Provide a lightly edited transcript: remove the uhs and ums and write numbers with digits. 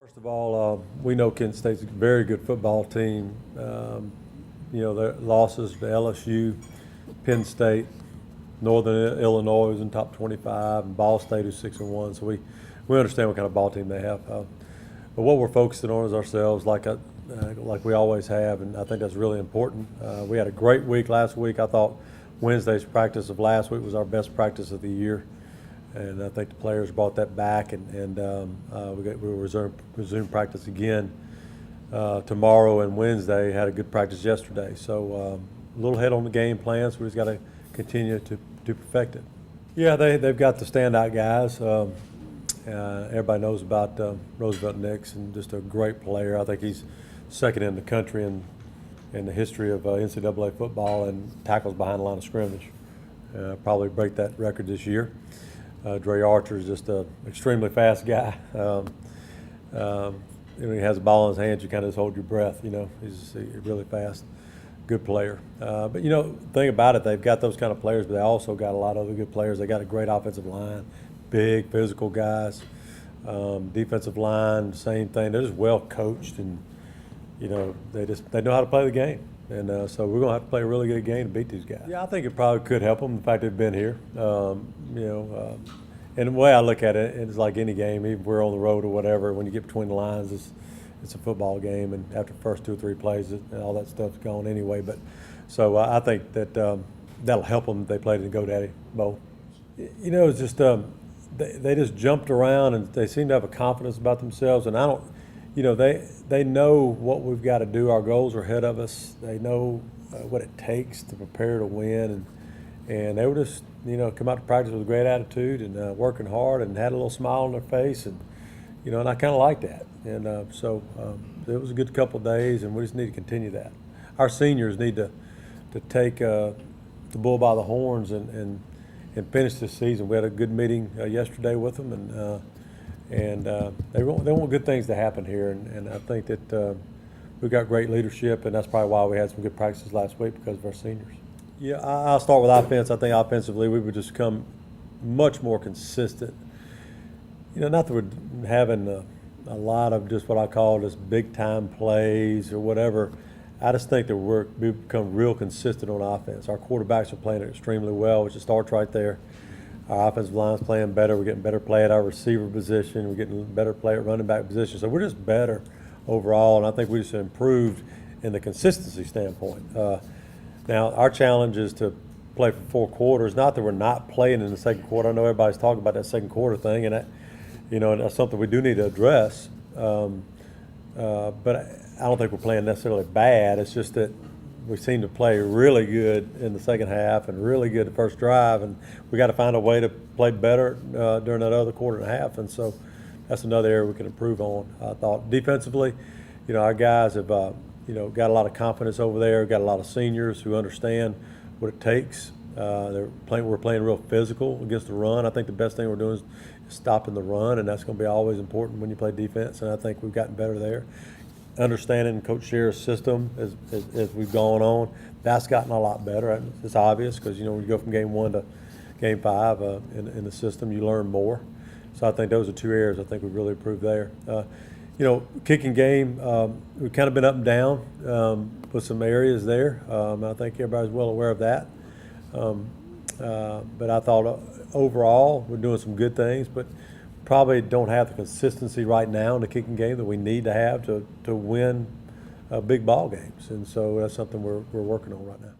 First of all, we know Kent State's a very good football team. Their losses to LSU, Penn State, Northern Illinois was in top 25, and Ball State who's 6-1. So we understand what kind of ball team they have. But what we're focusing on is ourselves, like we always have, and I think that's really important. We had a great week last week. I thought Wednesday's practice of last week was our best practice of the year. And I think the players brought that back, and we'll resume practice again tomorrow and Wednesday. Had a good practice yesterday, so a little ahead on the game plan. So we just got to continue to perfect it. Yeah, they've got the standout guys. Everybody knows about Roosevelt Nix, and just a great player. I think he's second in the country in the history of NCAA football and tackles behind the line of scrimmage. Probably break that record this year. Dre Archer is just an extremely fast guy. When he has a ball in his hands, you kind of just hold your breath. He's really fast, good player. But the thing about it, they've got those kind of players, but they also got a lot of other good players. They got a great offensive line, big physical guys. Defensive line, same thing. They're just well coached, and they know how to play the game. And so we're going to have to play a really good game to beat these guys. Yeah, I think it probably could help them, the fact they've been here. And the way I look at it, it's like any game, even if we're on the road or whatever, when you get between the lines, it's a football game, and after the first 2 or 3 plays, all that stuff's gone anyway. But so I think that that'll help them if they played in the GoDaddy Bowl. It's just they just jumped around, and they seem to have a confidence about themselves, and I don't. They know what we've got to do. Our goals are ahead of us. They know what it takes to prepare to win, and they were just come out to practice with a great attitude and working hard, and had a little smile on their face, and and I kind of like that. And so it was a good couple of days, and we just need to continue that. Our seniors need to take the bull by the horns and finish this season. We had a good meeting yesterday with them, and they want good things to happen here, and I think that we've got great leadership, and that's probably why we had some good practices last week, because of our seniors. Yeah, I'll start with offense. I think offensively we would just come much more consistent. Not that we're having a lot of just what I call just big-time plays or whatever. I just think that we've become real consistent on offense. Our quarterbacks are playing extremely well, which starts right there. Our offensive line's playing better. We're getting better play at our receiver position. We're getting better play at running back position. So we're just better overall, and I think we just improved in the consistency standpoint. Now, our challenge is to play for 4 quarters. Not that we're not playing in the second quarter. I know everybody's talking about that second quarter thing, and that's something we do need to address. But I don't think we're playing necessarily bad. It's just that we seem to play really good in the second half and really good the first drive, and we got to find a way to play better during that other quarter and a half. And so that's another area we can improve on. I thought defensively, our guys have got a lot of confidence over there. Got a lot of seniors who understand what it takes. We're playing real physical against the run. I think the best thing we're doing is stopping the run, and that's going to be always important when you play defense. And I think we've gotten better there. Understanding Coach Scherer's system as we've gone on, that's gotten a lot better. It's obvious because when you go from game 1 to game 5 in the system, you learn more. So I think those are 2 areas I think we've really improved there. Kicking game, we've kind of been up and down with some areas there. I think everybody's well aware of that. But I thought overall we're doing some good things, but probably don't have the consistency right now in the kicking game that we need to have to win big ball games. And so that's something we're working on right now.